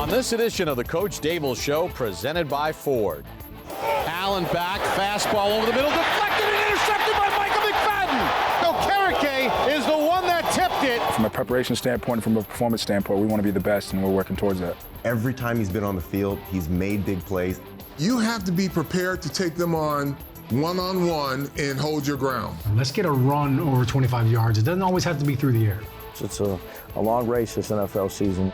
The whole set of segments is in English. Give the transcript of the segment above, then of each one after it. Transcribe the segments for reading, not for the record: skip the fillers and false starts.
On this edition of the Coach Daboll Show, presented by Ford. Allen back, fastball over the middle, deflected and intercepted by Michael McFadden. No, Carrick is the one that tipped it. From a preparation standpoint, from a performance standpoint, we want to be the best, and we're working towards that. Every time he's been on the field, he's made big plays. You have to be prepared to take them on one-on-one and hold your ground. Let's get a run over 25 yards. It doesn't always have to be through the air. It's a long race this NFL season.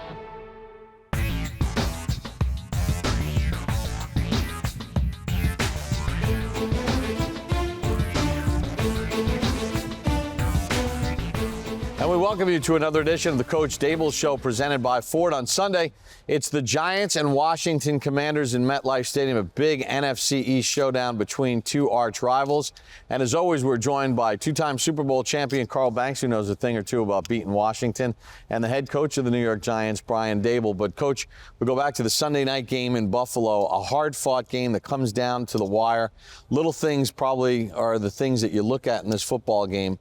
And we welcome you to another edition of the Coach Daboll Show, presented by Ford. On Sunday, it's the Giants and Washington Commanders in MetLife Stadium, a big NFC East showdown between two arch rivals. And as always, we're joined by two-time Super Bowl champion Carl Banks, who knows a thing or two about beating Washington, and the head coach of the New York Giants, Brian Daboll. But, Coach, we go back to the Sunday night game in Buffalo, a hard-fought game that comes down to the wire. Little things probably are the things that you look at in this football game.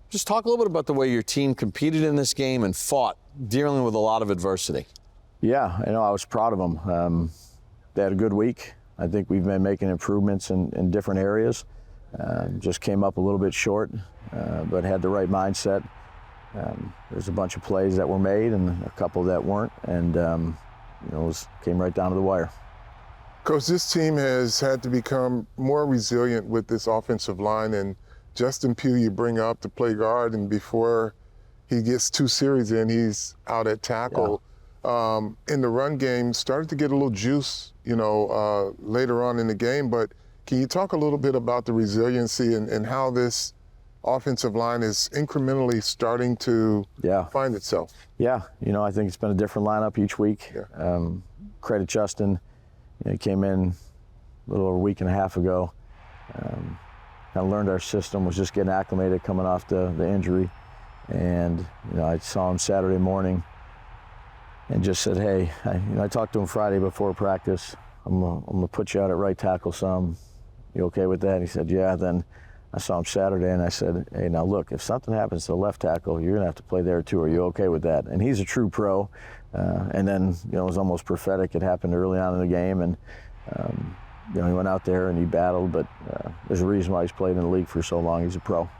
Just talk a little bit about the way your team competed in this game and fought, dealing with a lot of adversity. Yeah, I was proud of them. They had a good week. I think we've been making improvements in different areas. Just came up a little bit short, but had the right mindset. There's a bunch of plays that were made and a couple that weren't, and it came right down to the wire. Coach, this team has had to become more resilient with this offensive line, and Justin Pugh you bring up to play guard, and before he gets 2 series in, he's out at tackle. Yeah. In the run game, started to get a little juice, later on in the game, but can you talk a little bit about the resiliency and how this offensive line is incrementally starting to find itself? Yeah, I think it's been a different lineup each week. Yeah. Credit Justin. He came in a little over a week and a half ago. Kind of learned our system, was just getting acclimated coming off the injury. And, I saw him Saturday morning and just said, hey, I talked to him Friday before practice. I'm gonna put you out at right tackle some. You okay with that? And he said, yeah. Then I saw him Saturday and I said, hey, now look, if something happens to the left tackle, you're gonna have to play there too. Are you okay with that? And he's a true pro. And then, it was almost prophetic. It happened early on in the game. And, he went out there and he battled, but there's a reason why he's played in the league for so long. He's a pro.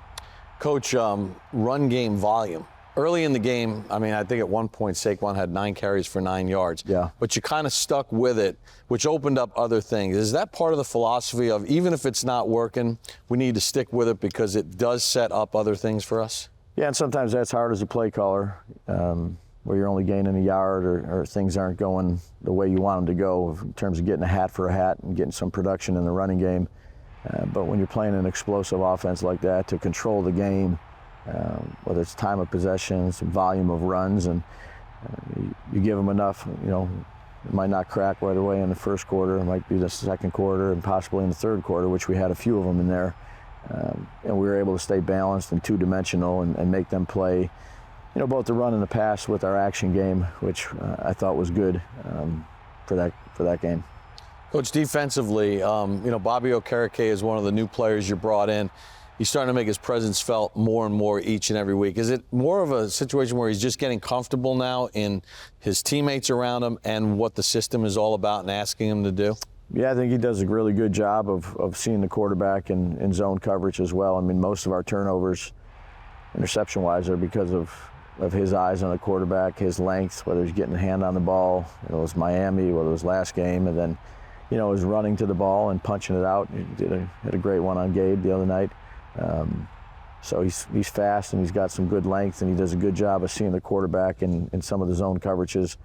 Coach, run game volume. Early in the game, I think at one point Saquon had 9 carries for 9 yards. Yeah. But you kind of stuck with it, which opened up other things. Is that part of the philosophy of, even if it's not working, we need to stick with it because it does set up other things for us? Yeah, and sometimes that's hard as a play caller. Where you're only gaining a yard or things aren't going the way you want them to go in terms of getting a hat for a hat and getting some production in the running game. But when you're playing an explosive offense like that, to control the game, whether it's time of possession, some volume of runs, and you give them enough, it might not crack right away in the first quarter. It might be the second quarter and possibly in the third quarter, which we had a few of them in there. And we were able to stay balanced and two-dimensional and make them play both the run and the pass with our action game, which I thought was good for that game. Coach, defensively, Bobby Okereke is one of the new players you brought in. He's starting to make his presence felt more and more each and every week. Is it more of a situation where he's just getting comfortable now in his teammates around him and what the system is all about and asking him to do? Yeah, I think he does a really good job of seeing the quarterback in zone coverage as well. Most of our turnovers, interception-wise, are because of his eyes on the quarterback, his length, whether he's getting a hand on the ball. It was Miami, whether it was last game, and then, was running to the ball and punching it out. He had a great one on Gabe the other night. So he's fast and he's got some good length, and he does a good job of seeing the quarterback in some of the zone coverages,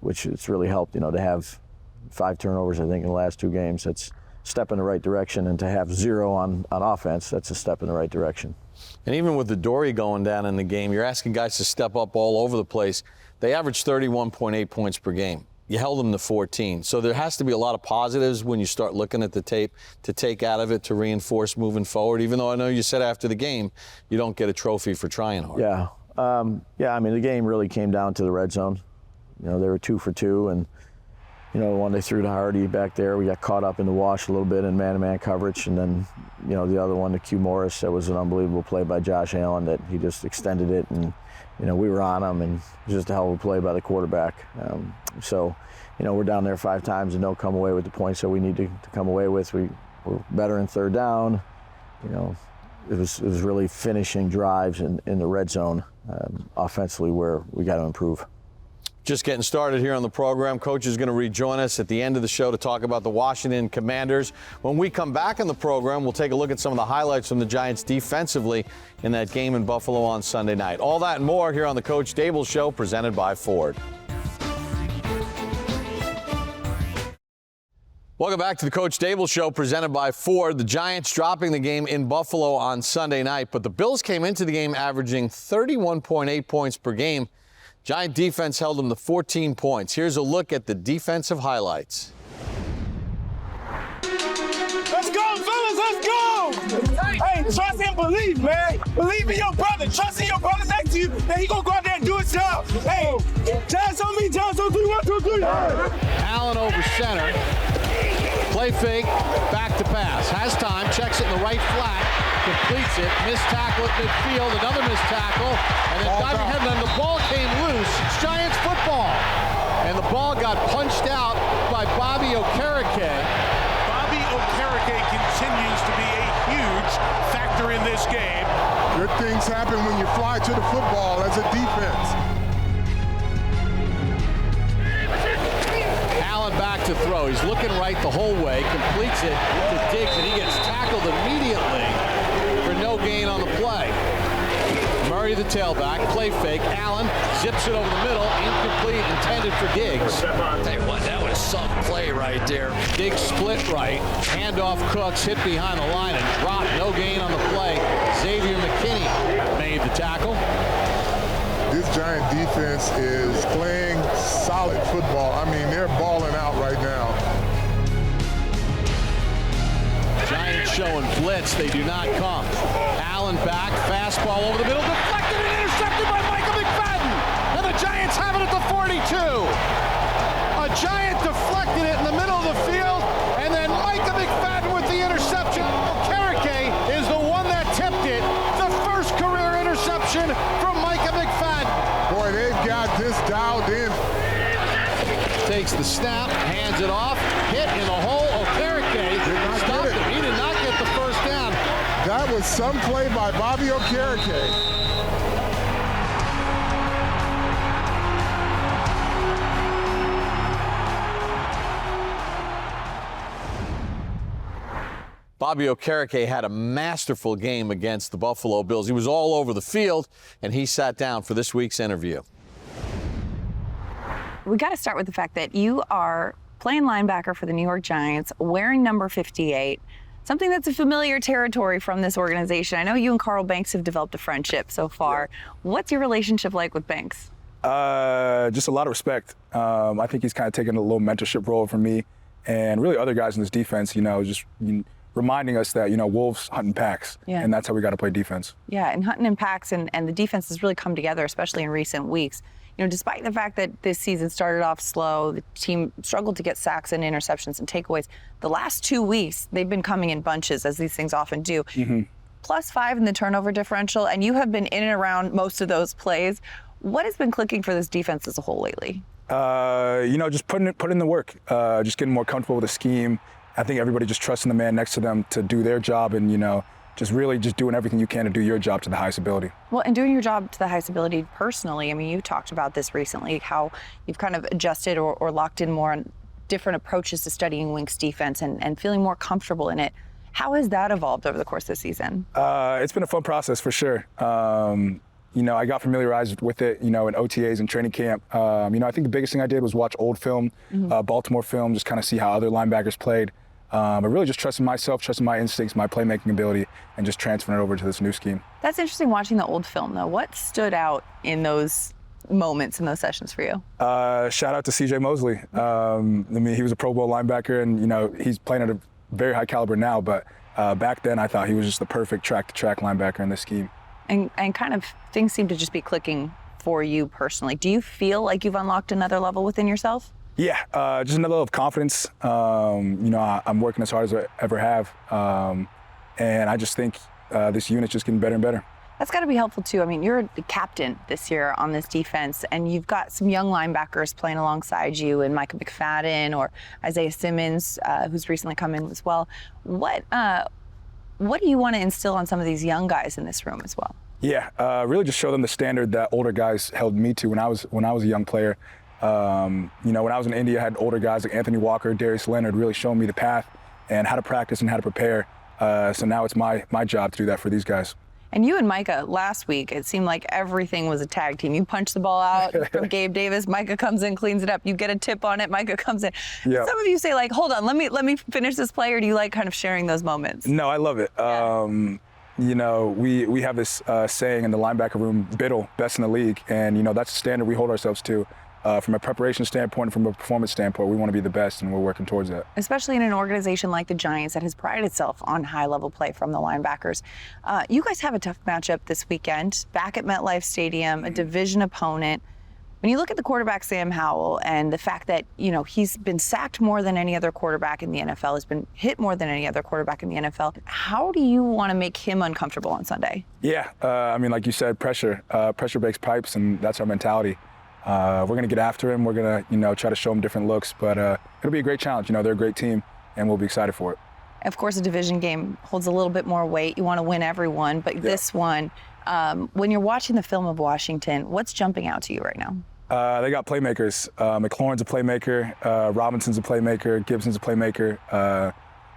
which it's really helped, to have 5 turnovers, I think, in the last 2 games. That's a step in the right direction, and to have 0 on offense, that's a step in the right direction. And even with the Dory going down in the game, you're asking guys to step up all over the place. They averaged 31.8 points per game. You held them to 14. So there has to be a lot of positives when you start looking at the tape to take out of it to reinforce moving forward, even though I know you said after the game you don't get a trophy for trying hard. Yeah. The game really came down to the red zone. They were 2 for 2, and one they threw to Hardy back there. We got caught up in the wash a little bit in man-to-man coverage, and then, the other one to Q Morris, that was an unbelievable play by Josh Allen that he just extended it and we were on them, and it was just a hell of a play by the quarterback. So, we're down there 5 times and don't come away with the points that we need to come away with. We're better in third down. It was really finishing drives in the red zone offensively where we got to improve. Just getting started here on the program. Coach is going to rejoin us at the end of the show to talk about the Washington Commanders. When we come back on the program, we'll take a look at some of the highlights from the Giants defensively in that game in Buffalo on Sunday night. All that and more here on the Coach Daboll Show, presented by Ford. Welcome back to the Coach Daboll Show, presented by Ford. The Giants dropping the game in Buffalo on Sunday night, but the Bills came into the game averaging 31.8 points per game. Giant defense held them to 14 points. Here's a look at the defensive highlights. Let's go, fellas, let's go! Hey, trust and believe, man. Believe in your brother. Trust in your brother next to you that he gonna go out there and do his job. Hey, Giants on me, Giants on 3, 1, 2, 3. Allen over center. Play fake, back to pass. Has time, checks it in the right flat, completes it, missed tackle at midfield, another missed tackle, and then diving ahead, and then the ball came loose. It's Giants football. And the ball got punched out by Bobby Okereke. Bobby Okereke continues to be a huge factor in this game. Good things happen when you fly to the football as a defense. Allen back to throw. He's looking right the whole way, completes it to Diggs, and he gets tackled immediately for no gain on the play. Murray, the tailback, play fake. Allen zips it over the middle, incomplete, intended for Diggs. Tell you what, that was some play right there. Diggs split right, handoff Cooks, hit behind the line and dropped, no gain on the play. Xavier McKinney made the tackle. This Giant defense is playing solid football. I mean, they're balling out right now. Giants showing blitz. They do not come. Allen back, fastball over the middle, deflected and intercepted by Michael McFadden. And the Giants have it at the 42. A Giant deflected it in the middle of the field, and then Michael McFadden with the interception. Okereke is the one that tipped it. The first career interception from Michael McFadden. Boy, they've got this dialed in. Takes the snap, hands it off, hit in the hole. Okereke stopped him. He did not get the first down. That was some play by Bobby Okereke. Bobby Okereke had a masterful game against the Buffalo Bills. He was all over the field, and he sat down for this week's interview. We got to start with the fact that you are playing linebacker for the New York Giants, wearing number 58, something that's a familiar territory from this organization. I know you and Carl Banks have developed a friendship so far. What's your relationship like with Banks? Just a lot of respect. I think he's kind of taken a little mentorship role from me and really other guys in this defense, just reminding us that, wolves hunt in packs, and that's how we got to play defense. Yeah, and hunting in packs and the defense has really come together, especially in recent weeks. Despite the fact that this season started off slow, the team struggled to get sacks and interceptions and takeaways. The last 2 weeks, they've been coming in bunches, as these things often do. Mm-hmm. +5 in the turnover differential, and you have been in and around most of those plays. What has been clicking for this defense as a whole lately? Just putting in the work, just getting more comfortable with the scheme. I think everybody just trusting the man next to them to do their job and, just really just doing everything you can to do your job to the highest ability. Well, and doing your job to the highest ability personally, I mean, you talked about this recently, how you've kind of adjusted or locked in more on different approaches to studying Wink's defense and feeling more comfortable in it. How has that evolved over the course of the season? It's been a fun process for sure. I got familiarized with it, in OTAs and training camp. I think the biggest thing I did was watch old film, Baltimore film, just kind of see how other linebackers played. But really just trusting myself, trusting my instincts, my playmaking ability, and just transferring it over to this new scheme. That's interesting watching the old film, though. What stood out in those moments, in those sessions for you? Shout out to C.J. Mosley. He was a Pro Bowl linebacker, and, he's playing at a very high caliber now, but back then I thought he was just the perfect track-to-track linebacker in this scheme. And kind of things seem to just be clicking for you personally. Do you feel like you've unlocked another level within yourself? Yeah, just another level of confidence. I'm working as hard as I ever have. And I just think this unit's just getting better and better. That's got to be helpful too. I mean, you're the captain this year on this defense, and you've got some young linebackers playing alongside you, and Micah McFadden or Isaiah Simmons, who's recently come in as well. What do you want to instill on some of these young guys in this room as well? Yeah, really just show them the standard that older guys held me to when I was a young player. When I was in India, I had older guys like Anthony Walker, Darius Leonard really showing me the path and how to practice and how to prepare. So now it's my job to do that for these guys. And you and Micah, last week, it seemed like everything was a tag team. You punch the ball out from Gabe Davis, Micah comes in, cleans it up. You get a tip on it, Micah comes in. Yep. Some of you say, like, hold on, let me finish this play, or do you like kind of sharing those moments? No, I love it. Yeah. We have this saying in the linebacker room, Biddle, best in the league. And, that's the standard we hold ourselves to. From a preparation standpoint, from a performance standpoint, we want to be the best, and we're working towards that. Especially in an organization like the Giants that has prided itself on high-level play from the linebackers. You guys have a tough matchup this weekend, back at MetLife Stadium, a division opponent. When you look at the quarterback, Sam Howell, and the fact that, he's been sacked more than any other quarterback in the NFL, has been hit more than any other quarterback in the NFL, how do you want to make him uncomfortable on Sunday? Yeah, like you said, pressure breaks pipes, and that's our mentality. We're going to get after him. We're going to, try to show him different looks, but it'll be a great challenge. They're a great team, and we'll be excited for it. Of course, a division game holds a little bit more weight. You want to win every one, but this one, when you're watching the film of Washington, what's jumping out to you right now? They got playmakers. McLaurin's a playmaker. Robinson's a playmaker. Gibson's a playmaker.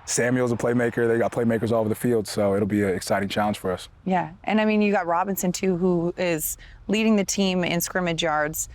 Samuel's a playmaker. They got playmakers all over the field, so it'll be an exciting challenge for us. Yeah, and I mean, you got Robinson too, who is leading the team in scrimmage yards.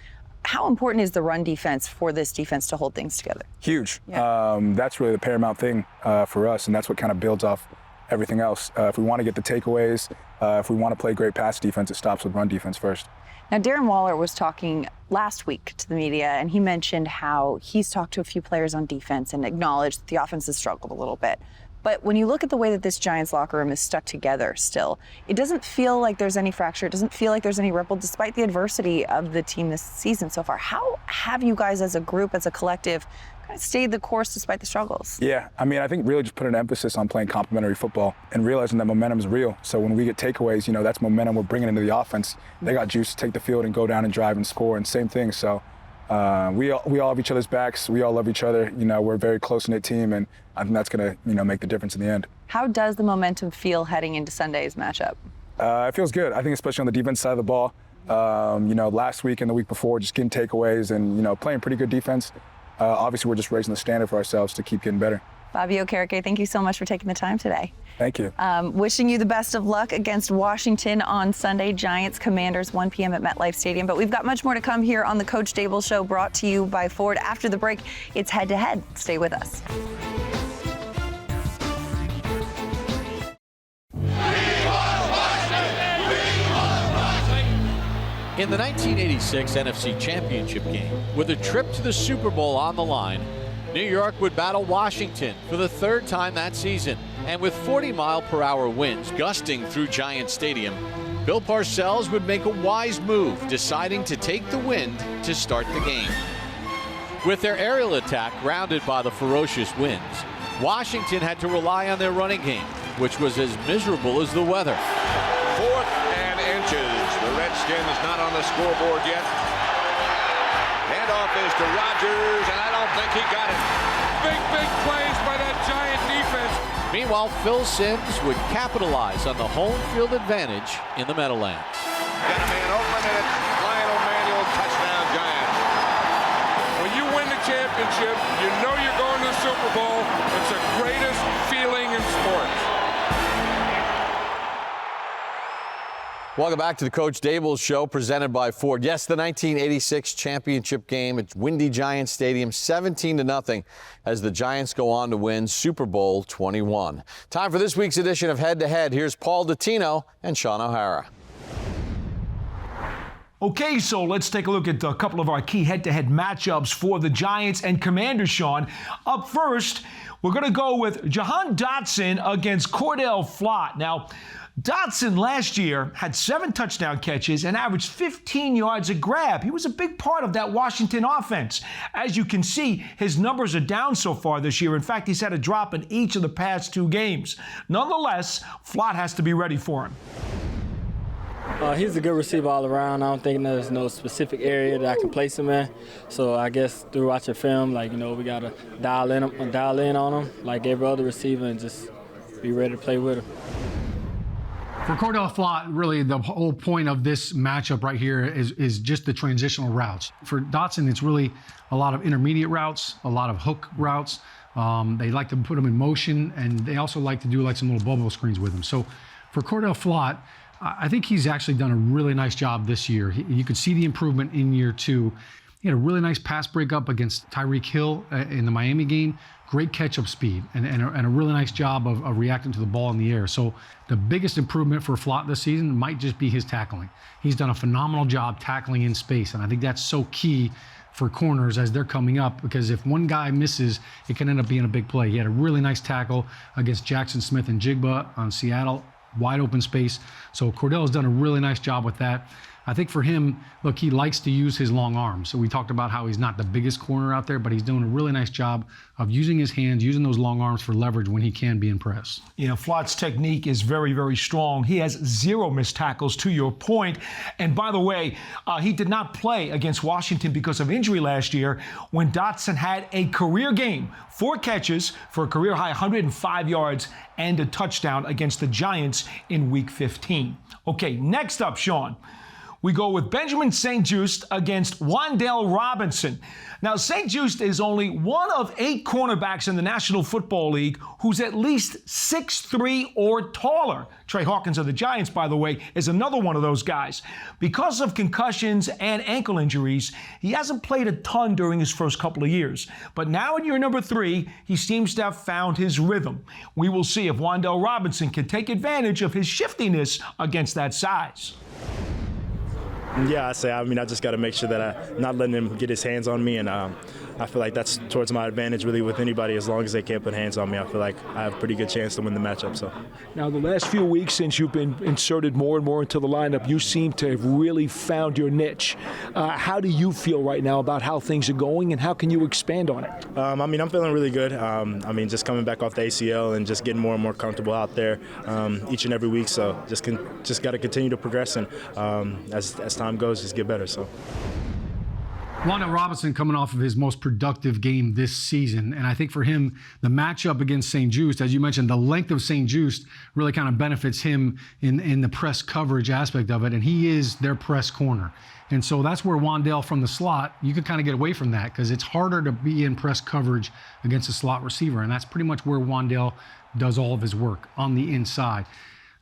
How important is the run defense for this defense to hold things together? Huge. Yeah. That's really the paramount thing for us, and that's what kind of builds off everything else. If we want to get the takeaways, if we want to play great pass defense, it stops with run defense first. Now, Darren Waller was talking last week to the media, and he mentioned how he's talked to a few players on defense and acknowledged that the offense has struggled a little bit. But when you look at the way that this Giants locker room is stuck together still, it doesn't feel like there's any fracture. It doesn't feel like there's any ripple, despite the adversity of the team this season so far. How have you guys as a group, as a collective, kind of stayed the course despite the struggles? Yeah, I think really just put an emphasis on playing complementary football and realizing that momentum is real. So when we get takeaways, that's momentum we're bringing into the offense. They got juice to take the field and go down and drive and score, and same thing. So we all have each other's backs. We all love each other. We're a very close-knit team, and I think that's going to make the difference in the end. How does the momentum feel heading into Sunday's matchup? It feels good. I think especially on the defense side of the ball. Last week and the week before, just getting takeaways and, playing pretty good defense. Obviously, we're just raising the standard for ourselves to keep getting better. Bobby Okereke, thank you so much for taking the time today. Thank you. Wishing you the best of luck against Washington on Sunday. Giants Commanders, 1 p.m. at MetLife Stadium. But we've got much more to come here on the Coach Daboll Show, brought to you by Ford. After the break, it's head-to-head. Stay with us. In the 1986 NFC Championship Game, with a trip to the Super Bowl on the line, New York would battle Washington for the third time that season. And with 40-mile-per-hour winds gusting through Giant Stadium, Bill Parcells would make a wise move, deciding to take the wind to start the game. With their aerial attack grounded by the ferocious winds, Washington had to rely on their running game, which was as miserable as the weather. 4th and inches. The Redskins not on the scoreboard yet. Handoff is to Rodgers, and I don't think he got it. Big plays by that Giant defense. Meanwhile, Phil Simms would capitalize on the home field advantage in the Meadowlands. Got a man open, and it's Lionel Manuel, touchdown Giants. When you win the championship, you know you're going to the Super Bowl. It's the greatest feeling in sports. Welcome back to the Coach Daboll Show, presented by Ford. Yes, the 1986 championship game at windy Giant Stadium, 17-0, as the Giants go on to win Super Bowl 21. Time for this week's edition of Head to Head. Here's Paul Dottino and Sean O'Hara. Okay, so let's take a look at a couple of our key head-to-head matchups for the Giants and Commanders, Sean. Up first, we're going to go with Jahan Dotson against Cordell Flott. Now, Dotson last year had 7 touchdown catches and averaged 15 yards a grab. He was a big part of that Washington offense. As you can see, his numbers are down so far this year. In fact, he's had a drop in each of the past 2 games. Nonetheless, Flott has to be ready for him. He's a good receiver all around. I don't think there's no specific area that I can place him in. So I guess through watching film, we got to dial in on him like every other receiver and just be ready to play with him. For Cordell Flott, really the whole point of this matchup right here is just the transitional routes. For Dotson, it's really a lot of intermediate routes, a lot of hook routes. They like to put them in motion, and they also like to do some little Bobo screens with them. So for Cordell Flott, I think he's actually done a really nice job this year. You could see the improvement in year 2. He had a really nice pass breakup against Tyreek Hill in the Miami game. Great catch-up speed and a really nice job of reacting to the ball in the air. So the biggest improvement for Flott this season might just be his tackling. He's done a phenomenal job tackling in space, and I think that's so key for corners as they're coming up, because if one guy misses, it can end up being a big play. He had a really nice tackle against Jackson Smith and Jigba on Seattle, wide open space. So Cordell has done a really nice job with that. I think for him, look, he likes to use his long arms. So we talked about how he's not the biggest corner out there, but he's doing a really nice job of using his hands, using those long arms for leverage when he can be in press. Flott's technique is very, very strong. He has 0 missed tackles, to your point. And by the way, he did not play against Washington because of injury last year when Dotson had a career game. 4 catches for a career-high 105 yards and a touchdown against the Giants in Week 15. Okay, next up, Sean. We go with Benjamin St-Juste against Wan'Dale Robinson. Now, St-Juste is only one of 8 cornerbacks in the National Football League who's at least 6'3" or taller. Trey Hawkins of the Giants, by the way, is another one of those guys. Because of concussions and ankle injuries, he hasn't played a ton during his first couple of years. But now in year number 3, he seems to have found his rhythm. We will see if Wan'Dale Robinson can take advantage of his shiftiness against that size. Yeah, I just got to make sure that I'm not letting him get his hands on me, and I feel like that's towards my advantage really with anybody. As long as they can't put hands on me, I feel like I have a pretty good chance to win the matchup. So now the last few weeks since you've been inserted more and more into the lineup, you seem to have really found your niche. How do you feel right now about how things are going, and how can you expand on it? I'm feeling really good. Just coming back off the ACL and just getting more and more comfortable out there each and every week. So just got to continue to progress, and as time goes, just get better. So. Wan'Dale Robinson coming off of his most productive game this season. And I think for him, the matchup against St-Juste, as you mentioned, the length of St-Juste really kind of benefits him in the press coverage aspect of it. And he is their press corner. And so that's where Wan'Dale from the slot, you could kind of get away from that because it's harder to be in press coverage against a slot receiver. And that's pretty much where Wan'Dale does all of his work, on the inside.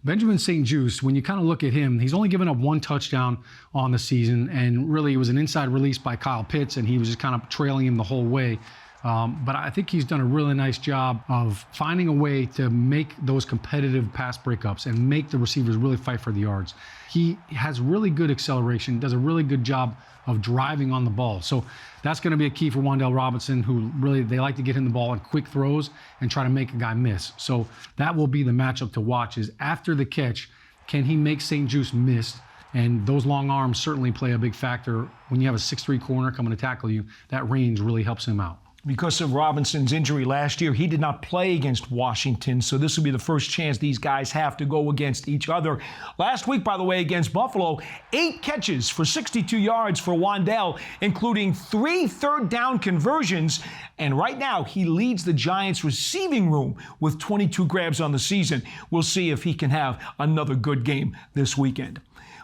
Benjamin St-Juste, when you kind of look at him, he's only given up 1 touchdown on the season, and really it was an inside release by Kyle Pitts, and he was just kind of trailing him the whole way. But I think he's done a really nice job of finding a way to make those competitive pass breakups and make the receivers really fight for the yards. He has really good acceleration, does a really good job of driving on the ball. So that's going to be a key for Wan'Dale Robinson, who really, they like to get him the ball in quick throws and try to make a guy miss. So that will be the matchup to watch, is after the catch, can he make St-Juste miss? And those long arms certainly play a big factor. When you have a 6'3" corner coming to tackle you, that range really helps him out. Because of Robinson's injury last year, he did not play against Washington, so this will be the first chance these guys have to go against each other. Last week, by the way, against Buffalo, 8 catches for 62 yards for Wan'Dale, including 3 third-down conversions, and right now he leads the Giants' receiving room with 22 grabs on the season. We'll see if he can have another good game this weekend.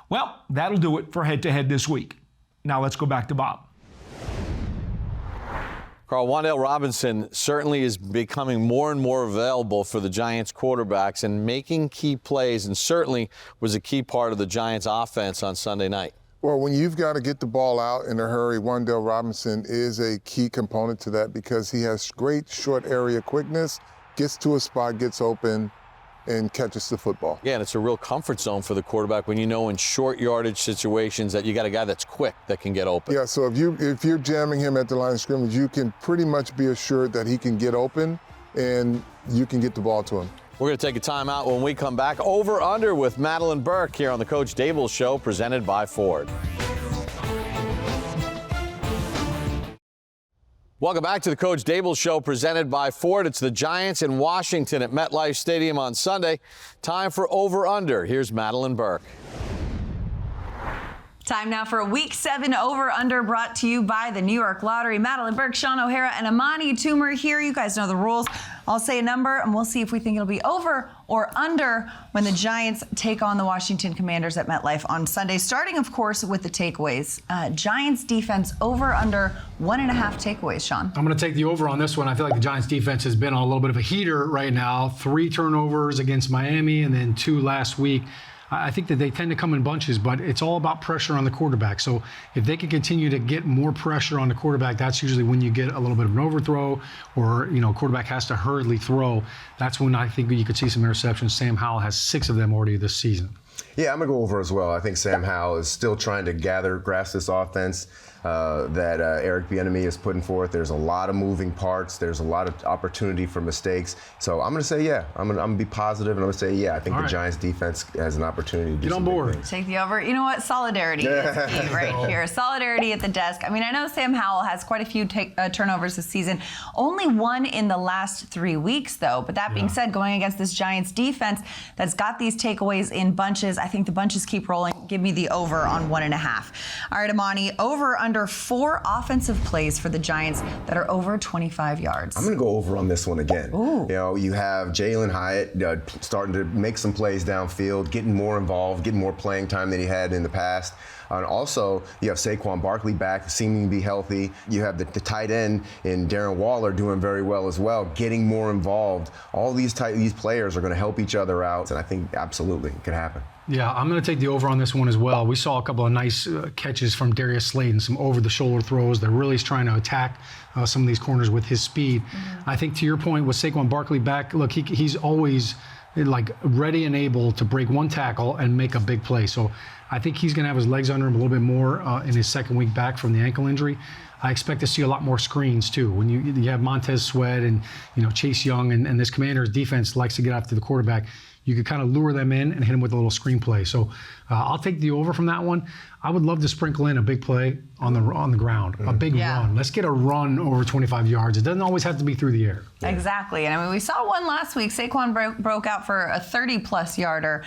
Well, that'll do it for head-to-head this week. Now let's go back to Bob. Carl, Wan'Dale Robinson certainly is becoming more and more available for the Giants quarterbacks and making key plays, and certainly was a key part of the Giants offense on Sunday night. Well, when you've got to get the ball out in a hurry, Wan'Dale Robinson is a key component to that because he has great short area quickness, gets to a spot, gets open, and catches the football. Yeah, and it's a real comfort zone for the quarterback when you know in short yardage situations that you got a guy that's quick that can get open. Yeah, so if you're jamming him at the line of scrimmage, you can pretty much be assured that he can get open and you can get the ball to him. We're going to take a timeout. When we come back. Over Under with Mateline Burke here on the Coach Daboll Show, presented by Ford. Welcome back to the Coach Daboll Show, presented by Ford. It's the Giants in Washington at MetLife Stadium on Sunday. Time for Over Under. Here's Mateline Burke. Time now for a Week 7 over-under brought to you by the New York Lottery. Mateline Burke, Sean O'Hara, and Amani Toomer here. You guys know the rules. I'll say a number, and we'll see if we think it'll be over or under when the Giants take on the Washington Commanders at MetLife on Sunday. Starting, of course, with the takeaways. Giants defense over under 1.5 takeaways, Sean. I'm going to take the over on this one. I feel like the Giants defense has been on a little bit of a heater right now. 3 turnovers against Miami and then 2 last week. I think that they tend to come in bunches, but it's all about pressure on the quarterback. So if they can continue to get more pressure on the quarterback, that's usually when you get a little bit of an overthrow or, quarterback has to hurriedly throw. That's when I think you could see some interceptions. Sam Howell has 6 of them already this season. Yeah, I'm going to go over as well. I think Sam Howell is still trying to grasp this offense that Eric Bieniemy is putting forth. There's a lot of moving parts. There's a lot of opportunity for mistakes. So I'm going to say, yeah. I'm going to be positive, and I'm going to say, yeah, I think the Giants defense has an opportunity to do some big things. Take the over. You know what? Solidarity is key right here. Solidarity at the desk. I mean, I know Sam Howell has quite a few turnovers this season. Only 1 in the last 3 weeks, though. But that being said, going against this Giants defense that's got these takeaways in bunches, I think the bunches keep rolling. Give me the over on 1.5. All right, Amani, over under 4 offensive plays for the Giants that are over 25 yards. I'm going to go over on this one again. Ooh. You have Jalen Hyatt starting to make some plays downfield, getting more involved, getting more playing time than he had in the past. And also, you have Saquon Barkley back, seeming to be healthy. You have the tight end in Darren Waller doing very well as well, getting more involved. All these players are going to help each other out, and I think absolutely it could happen. Yeah, I'm going to take the over on this one as well. We saw a couple of nice catches from Darius Slayton, some over-the-shoulder throws. They're really trying to attack some of these corners with his speed. I think to your point, with Saquon Barkley back, look, he's always ready and able to break one tackle and make a big play. So I think he's going to have his legs under him a little bit more in his second week back from the ankle injury. I expect to see a lot more screens too. When you have Montez Sweat and Chase Young and this Commanders defense likes to get after the quarterback, you could kind of lure them in and hit them with a little screen play. So I'll take the over from that one. I would love to sprinkle in a big play on the ground, a big run. Let's get a run over 25 yards. It doesn't always have to be through the air. Exactly. And I mean, we saw one last week. Saquon broke out for a 30-plus yarder,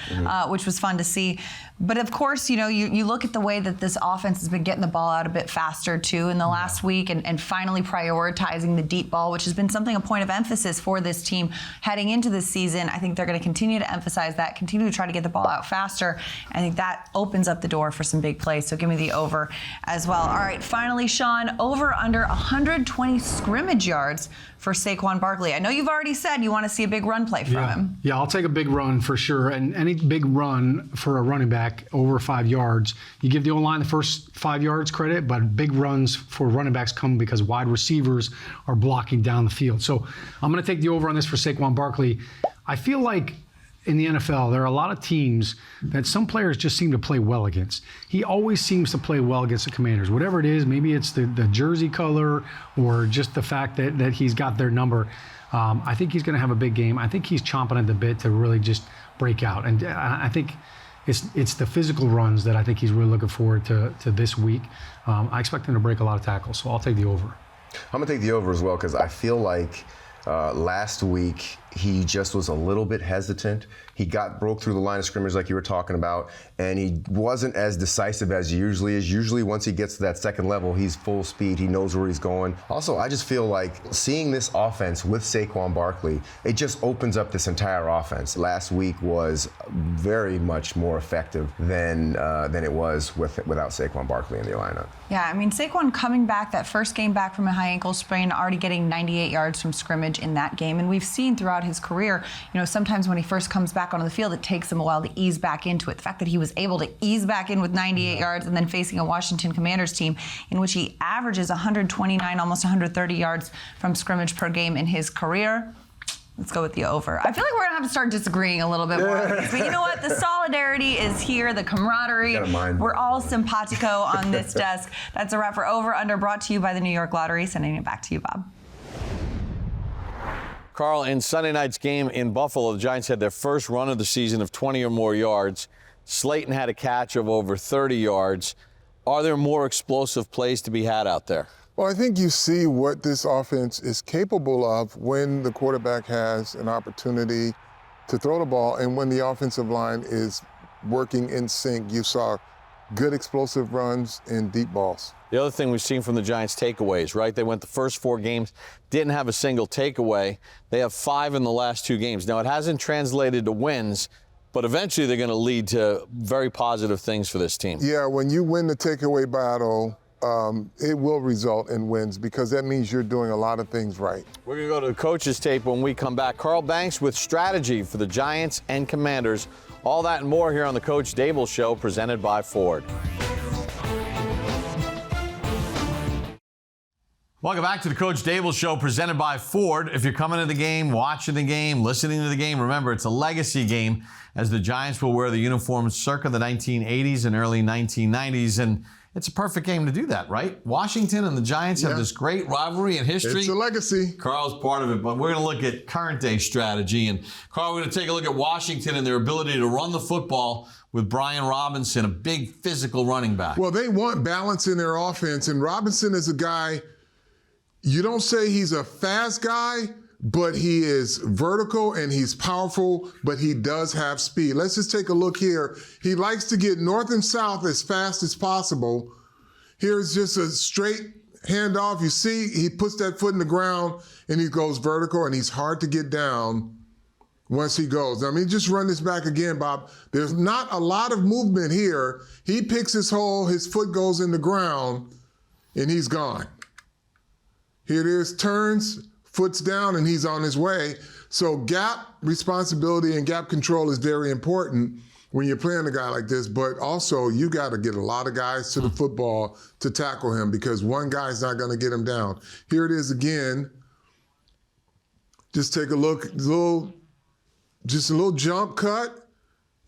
which was fun to see. But of course, you look at the way that this offense has been getting the ball out a bit faster too in the last week and finally prioritizing the deep ball, which has been a point of emphasis for this team heading into this season. I think they're going to continue to emphasize that, continue to try to get the ball out faster. I think that opens up the door for some big plays. So give me the over as well. All right, finally, Sean, over under 120 scrimmage yards for Saquon Barkley. I know you've already said you want to see a big run play from him. Yeah, I'll take a big run for sure. And any big run for a running back over 5 yards, you give the O-line the first 5 yards credit, but big runs for running backs come because wide receivers are blocking down the field. So I'm going to take the over on this for Saquon Barkley. I feel like in the NFL, there are a lot of teams that some players just seem to play well against. He always seems to play well against the Commanders. Whatever it is, maybe it's the jersey color or just the fact that he's got their number. I think he's going to have a big game. I think he's chomping at the bit to really just break out. And I think it's the physical runs that I think he's really looking forward to this week. I expect him to break a lot of tackles, so I'll take the over. I'm going to take the over as well because I feel like last week he just was a little bit hesitant. He broke through the line of scrimmage like you were talking about, and he wasn't as decisive as he usually is. Usually once he gets to that second level, he's full speed. He knows where he's going. Also, I just feel like seeing this offense with Saquon Barkley, it just opens up this entire offense. Last week was very much more effective than it was without Saquon Barkley in the lineup. Yeah, I mean, Saquon coming back, that first game back from a high ankle sprain, already getting 98 yards from scrimmage in that game. And we've seen throughout his career, sometimes when he first comes back onto the field, it takes him a while to ease back into it. The fact that he was able to ease back in with 98 yards and then facing a Washington Commanders team in which he averages 129, almost 130 yards from scrimmage per game in his career. Let's go with the over. I feel like we're going to have to start disagreeing a little bit more on this. But you know what? The solidarity is here, the camaraderie. We're all simpatico on this desk. That's a wrap for Over Under, brought to you by the New York Lottery. Sending it back to you, Bob. Carl, in Sunday night's game in Buffalo, the Giants had their first run of the season of 20 or more yards. Slayton had a catch of over 30 yards. Are there more explosive plays to be had out there? Well, I think you see what this offense is capable of when the quarterback has an opportunity to throw the ball and when the offensive line is working in sync. You saw good explosive runs and deep balls. The other thing we've seen from the Giants, takeaways, right? They went the first 4 games, didn't have a single takeaway. They have 5 in the last 2 games. Now, it hasn't translated to wins, but eventually they're going to lead to very positive things for this team. Yeah, when you win the takeaway battle, it will result in wins because that means you're doing a lot of things right. We're going to go to the coach's tape when we come back. Carl Banks with strategy for the Giants and Commanders. All that and more here on the Coach Daboll Show, presented by Ford. Welcome back to the Coach Daboll Show, presented by Ford. If you're coming to the game, watching the game, listening to the game, remember it's a legacy game as the Giants will wear the uniforms circa the 1980s and early 1990s. And it's a perfect game to do that, right? Washington and the Giants have this great rivalry and history. It's a legacy. Carl's part of it, but we're going to look at current day strategy. And Carl, we're going to take a look at Washington and their ability to run the football with Brian Robinson, a big physical running back. Well, they want balance in their offense, and Robinson is a guy, you don't say he's a fast guy, but he is vertical and he's powerful, but he does have speed. Let's just take a look here. He likes to get north and south as fast as possible. Here's just a straight handoff. You see, he puts that foot in the ground and he goes vertical, and he's hard to get down once he goes. I mean, just run this back again, Bob. There's not a lot of movement here. He picks his hole, his foot goes in the ground, and he's gone. Here it is, turns, foot's down, and he's on his way. So gap responsibility and gap control is very important when you're playing a guy like this, but also you got to get a lot of guys to the football to tackle him because one guy's not going to get him down. Here it is again. Just take a look, just a little jump cut,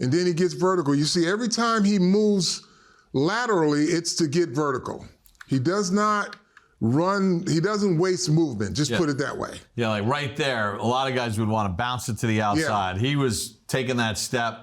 and then he gets vertical. You see, every time he moves laterally, it's to get vertical. He does not run, he doesn't waste movement, just put it that way. Yeah, like right there, a lot of guys would want to bounce it to the outside. He was taking that step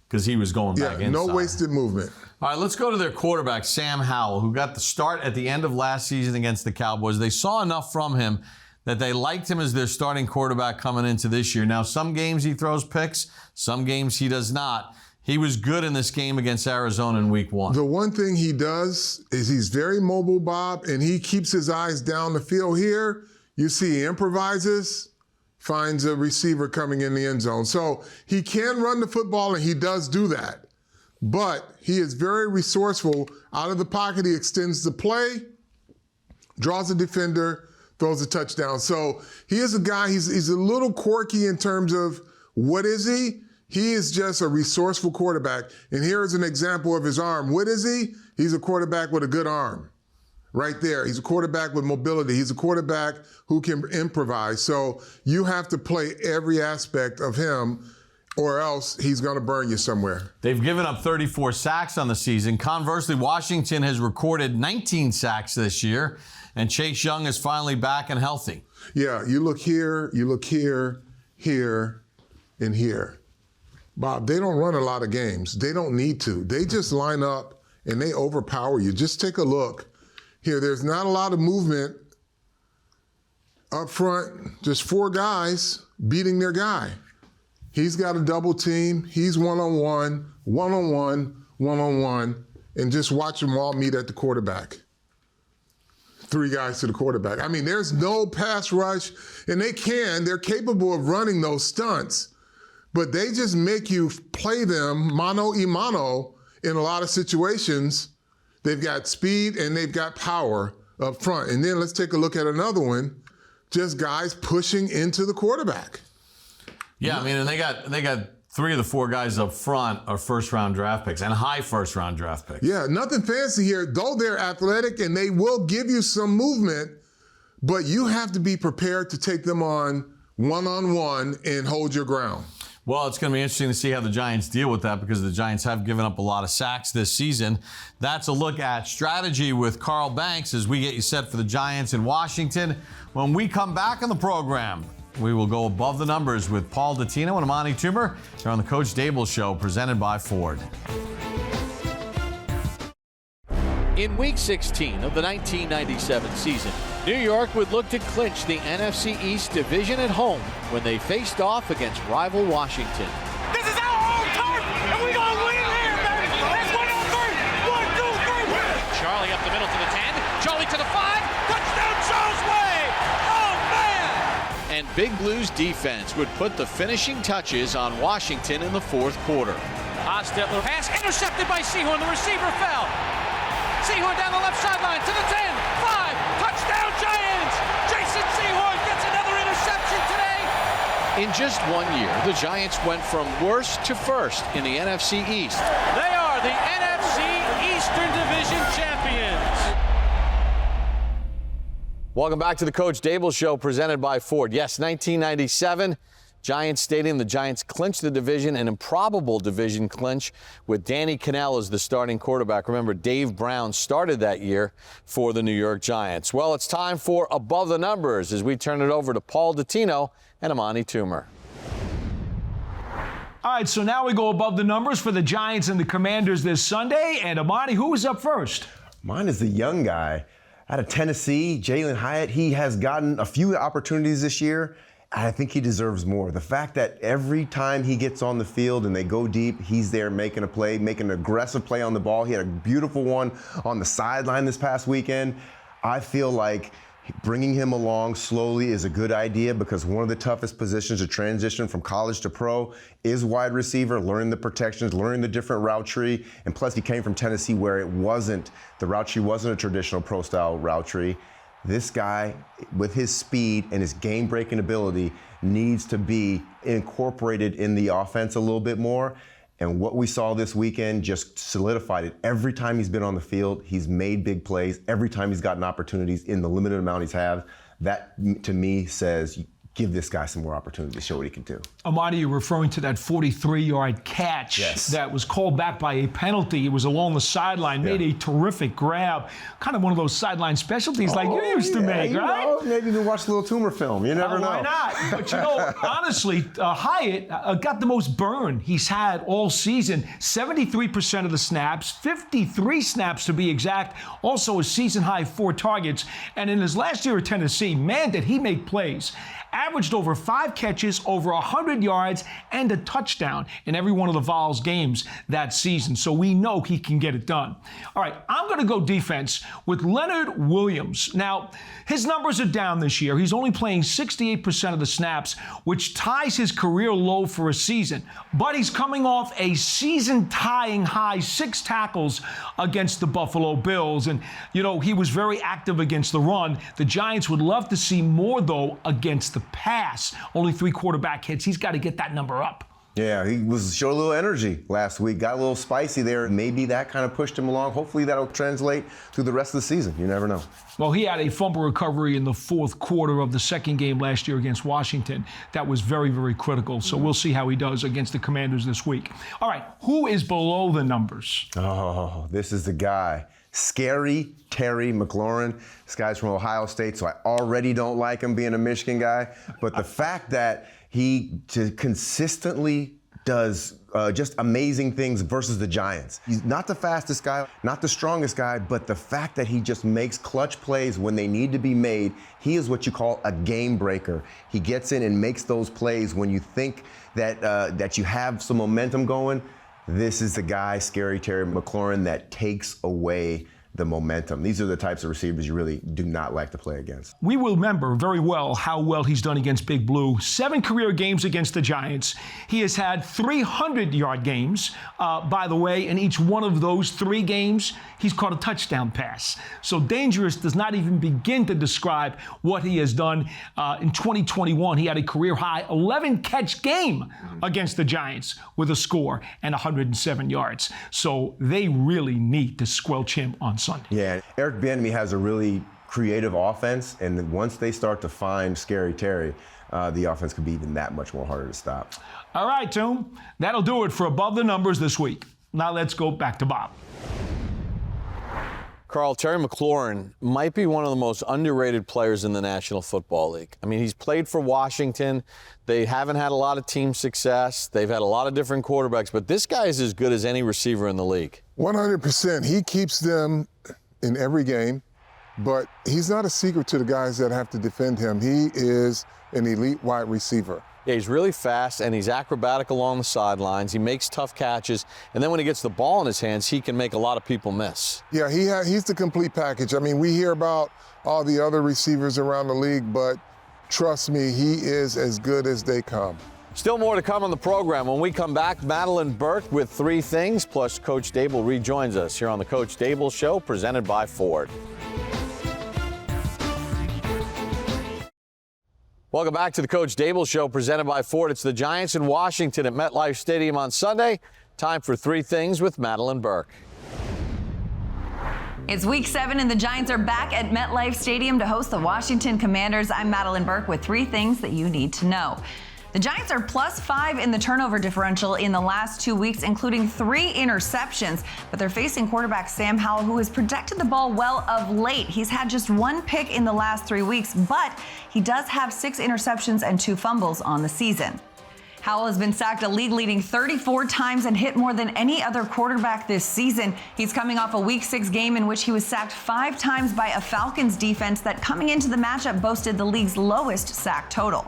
because he was going back inside. No wasted movement. All right, let's go to their quarterback, Sam Howell, who got the start at the end of last season against the Cowboys. They saw enough from him that they liked him as their starting quarterback coming into this year. Now, some games he throws picks, some games he does not. He was good in this game against Arizona in week 1. The one thing he does is he's very mobile, Bob, and he keeps his eyes down the field here. You see he improvises, finds a receiver coming in the end zone. So he can run the football, and he does do that. But he is very resourceful. Out of the pocket, he extends the play, draws a defender, throws a touchdown. So he is a guy, he's a little quirky in terms of what is he? He is just a resourceful quarterback. And here's an example of his arm. What is he? He's a quarterback with a good arm. Right there. He's a quarterback with mobility. He's a quarterback who can improvise. So you have to play every aspect of him, or else he's going to burn you somewhere. They've given up 34 sacks on the season. Conversely, Washington has recorded 19 sacks this year, and Chase Young is finally back and healthy. Yeah, you look here, here, and here. Bob, they don't run a lot of games. They don't need to. They just line up and they overpower you. Just take a look. Here, there's not a lot of movement up front. Just 4 guys beating their guy. He's got a double team. He's one-on-one, one-on-one, one-on-one, and just watch them all meet at the quarterback. 3 guys to the quarterback. I mean, there's no pass rush, and they're capable of running those stunts. But they just make you play them mano a mano in a lot of situations. They've got speed and they've got power up front. And then let's take a look at another one. Just guys pushing into the quarterback. Yeah, I mean, and they got 3 of the 4 guys up front are first-round draft picks and high first-round draft picks. Yeah, nothing fancy here. Though they're athletic and they will give you some movement, but you have to be prepared to take them on one-on-one and hold your ground. Well, it's going to be interesting to see how the Giants deal with that because the Giants have given up a lot of sacks this season. That's a look at strategy with Carl Banks as we get you set for the Giants in Washington. When we come back on the program, we will go above the numbers with Paul Dottino and Amani Toomer here on the Coach Daboll Show, presented by Ford. In Week 16 of the 1997 season, New York would look to clinch the NFC East division at home when they faced off against rival Washington. This is our home turf, and we're going to win here, baby. Let's win on 3. 1, middle to the 10. Charlie to the 5. Touchdown, Charles Way! Oh, man! And Big Blue's defense would put the finishing touches on Washington in the fourth quarter. Ostetler pass intercepted by Sehorn. The receiver fell. Sehorn down the left sideline to the 10. 5. Touchdown, Giants! Jason Sehorn gets another interception today. In just 1 year, the Giants went from worst to first in the NFC East. They are the NFC Eastern Division champions. Welcome back to the Coach Daboll Show, presented by Ford. Yes, 1997, Giants Stadium. The Giants clinched the division, an improbable division clinch with Danny Cannell as the starting quarterback. Remember, Dave Brown started that year for the New York Giants. Well, it's time for Above the Numbers as we turn it over to Paul Dottino and Amani Toomer. All right, so now we go above the numbers for the Giants and the Commanders this Sunday. And Amani, who is up first? Mine is the young guy out of Tennessee, Jalen Hyatt. He has gotten a few opportunities this year. I think he deserves more. The fact that every time he gets on the field and they go deep, he's there making a play, making an aggressive play on the ball. He had a beautiful one on the sideline this past weekend. I feel like bringing him along slowly is a good idea because one of the toughest positions to transition from college to pro is wide receiver, learning the protections, learning the different route tree. And plus he came from Tennessee where the route tree wasn't a traditional pro style route tree. This guy, with his speed and his game-breaking ability, needs to be incorporated in the offense a little bit more. And what we saw this weekend just solidified it. Every time he's been on the field, he's made big plays. Every time he's gotten opportunities in the limited amount he's had, that to me says, give this guy some more opportunity to show what he can do. Amani, you're referring to that 43-yard catch that was called back by a penalty. It was along the sideline, made a terrific grab. Kind of one of those sideline specialties like you used to make, right? Maybe even watch a little Toomer film. You never know. Why not? But you know, honestly, Hyatt got the most burn he's had all season. 73% of the snaps, 53 snaps to be exact. Also a season-high 4 targets. And in his last year at Tennessee, man, did he make plays. Averaged over 5 catches, over 100 yards, and a touchdown in every one of the Vols games that season. So we know he can get it done. All right, I'm going to go defense with Leonard Williams. Now, his numbers are down this year. He's only playing 68% of the snaps, which ties his career low for a season. But he's coming off a season-tying high 6 tackles against the Buffalo Bills. And, you know, he was very active against the run. The Giants would love to see more, though, against the pass. Only 3 quarterback hits. He's got to get that number up. Yeah, he showed a little energy last week, got a little spicy there. Maybe that kind of pushed him along. Hopefully that'll translate through the rest of the season. You never know. Well, he had a fumble recovery in the fourth quarter of the second game last year against Washington. That was very, very critical. So we'll see how he does against the Commanders this week. All right, who is below the numbers? Oh, this is the guy. Scary Terry McLaurin. This guy's from Ohio State, so I already don't like him being a Michigan guy. But the fact that he consistently does just amazing things versus the Giants. He's not the fastest guy, not the strongest guy, but the fact that he just makes clutch plays when they need to be made, he is what you call a game breaker. He gets in and makes those plays when you think that that you have some momentum going. This is the guy, Scary Terry McLaurin, that takes away the momentum. These are the types of receivers you really do not like to play against. We will remember very well how well he's done against Big Blue. 7 career games against the Giants. He has had 300-yard games. By the way, in each one of those 3 games, he's caught a touchdown pass. So dangerous does not even begin to describe what he has done. In 2021, he had a career-high 11-catch game against the Giants with a score and 107 yards. So they really need to squelch him on Sunday. Yeah, Eric Bieniemy has a really creative offense, and once they start to find Scary Terry, the offense could be even that much more harder to stop. All right, Toom, that'll do it for Above the Numbers this week. Now let's go back to Bob. Carl, Terry McLaurin might be one of the most underrated players in the National Football League. I mean, he's played for Washington. They haven't had a lot of team success. They've had a lot of different quarterbacks, but this guy is as good as any receiver in the league. 100%. He keeps them in every game. but he's not a secret to the guys that have to defend him. He is an elite wide receiver. Yeah, he's really fast, and he's acrobatic along the sidelines. He makes tough catches, and then when he gets the ball in his hands, he can make a lot of people miss. Yeah, he's the complete package. I mean, we hear about all the other receivers around the league, but trust me, he is as good as they come. Still more to come on the program. When we come back, Mateline Burke with 3 things, plus Coach Daboll rejoins us here on the Coach Daboll Show, presented by Ford. Welcome back to the Coach Daboll Show, presented by Ford. It's the Giants in Washington at MetLife Stadium on Sunday. Time for 3 things with Mateline Burke. It's week 7 and the Giants are back at MetLife Stadium to host the Washington Commanders. I'm Mateline Burke with 3 things that you need to know. The Giants are +5 in the turnover differential in the last 2 weeks, including 3 interceptions. But they're facing quarterback Sam Howell, who has protected the ball well of late. He's had just 1 pick in the last 3 weeks, but he does have 6 interceptions and 2 fumbles on the season. Howell has been sacked a league-leading 34 times and hit more than any other quarterback this season. He's coming off a Week 6 game in which he was sacked 5 times by a Falcons defense that, coming into the matchup, boasted the league's lowest sack total.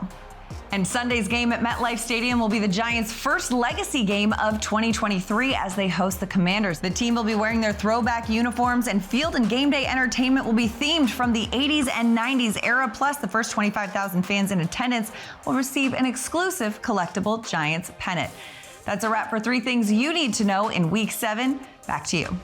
And Sunday's game at MetLife Stadium will be the Giants' first legacy game of 2023 as they host the Commanders. The team will be wearing their throwback uniforms, and field and game day entertainment will be themed from the 80s and 90s era. Plus, the first 25,000 fans in attendance will receive an exclusive collectible Giants pennant. That's a wrap for 3 things you need to know in Week 7. Back to you.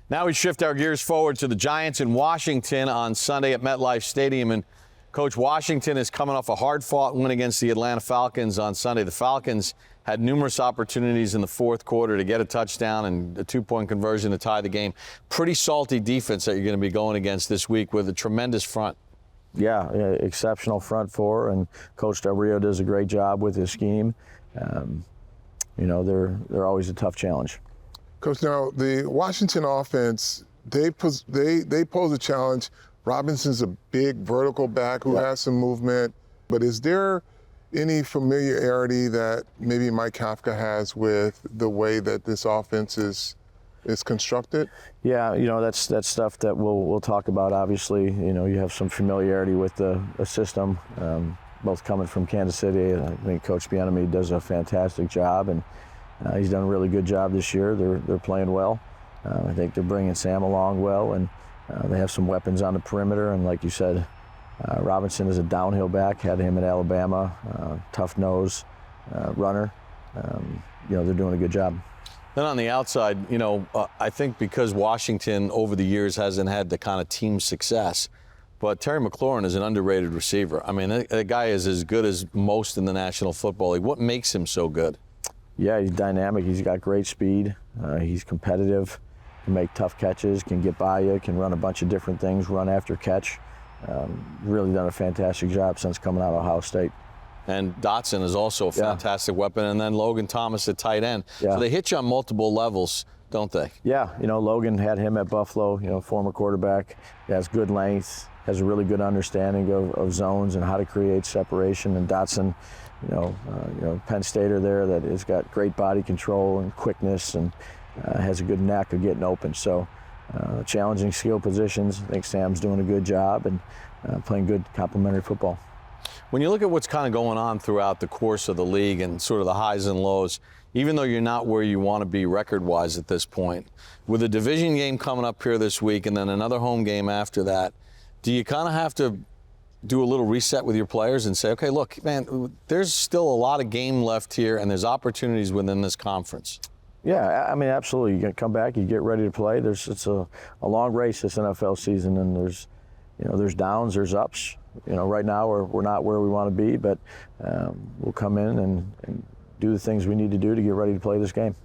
Now we shift our gears forward to the Giants in Washington on Sunday at MetLife Stadium. And Coach, Washington is coming off a hard-fought win against the Atlanta Falcons on Sunday. The Falcons had numerous opportunities in the 4th quarter to get a touchdown and a 2-point conversion to tie the game. Pretty salty defense that you're going to be going against this week with a tremendous front. Yeah, exceptional front 4, and Coach Del Rio does a great job with his scheme. You know, they're always a tough challenge. Coach, now the Washington offense, they pose a challenge. Robinson's a big vertical back who has some movement, but is there any familiarity that maybe Mike Kafka has with the way that this offense is constructed? Yeah, you know, that's stuff that we'll talk about. Obviously, you know, you have some familiarity with the system, both coming from Kansas City. I think Coach Bieniemy does a fantastic job, and he's done a really good job this year. They're playing well. I think they're bringing Sam along well, and they have some weapons on the perimeter, and like you said, Robinson is a downhill back, had him at Alabama, tough nose runner. You know, they're doing a good job. Then on the outside, you know, I think because Washington over the years hasn't had the kind of team success, but Terry McLaurin is an underrated receiver. I mean, that guy is as good as most in the National Football League. What makes him so good? Yeah, he's dynamic. He's got great speed. He's competitive. Can make tough catches, can get by you, can run a bunch of different things, run after catch. Really done a fantastic job since coming out of Ohio State. And Dotson is also a fantastic weapon, and then Logan Thomas at tight end. Yeah. So they hit you on multiple levels, don't they? Yeah, you know, Logan had him at Buffalo, you know, former quarterback. He has good length, has a really good understanding of zones and how to create separation. And Dotson, you know, Penn Stater there that has got great body control and quickness, and has a good knack of getting open. So challenging skill positions. I think Sam's doing a good job and playing good complementary football. When you look at what's kind of going on throughout the course of the league and sort of the highs and lows, even though you're not where you want to be record-wise at this point, with a division game coming up here this week and then another home game after that, do you kind of have to do a little reset with your players and say, okay, look, man, there's still a lot of game left here and there's opportunities within this conference? Yeah, I mean, absolutely. You come back, you get ready to play. It's a long race this NFL season, and there's downs, there's ups. You know, right now we're not where we want to be, but we'll come in and do the things we need to do to get ready to play this game.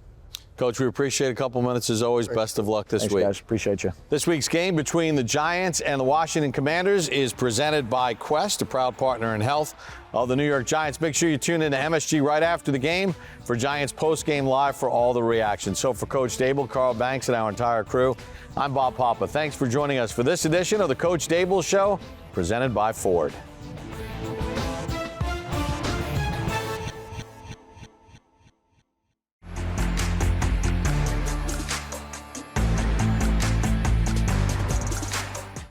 Coach, we appreciate a couple minutes as always. Best of luck this week. Thanks, guys. Appreciate you. This week's game between the Giants and the Washington Commanders is presented by Quest, a proud partner in health of the New York Giants. Make sure you tune in to MSG right after the game for Giants post-game live for all the reactions. So for Coach Daboll, Carl Banks, and our entire crew, I'm Bob Papa. Thanks for joining us for this edition of the Coach Daboll Show, presented by Ford.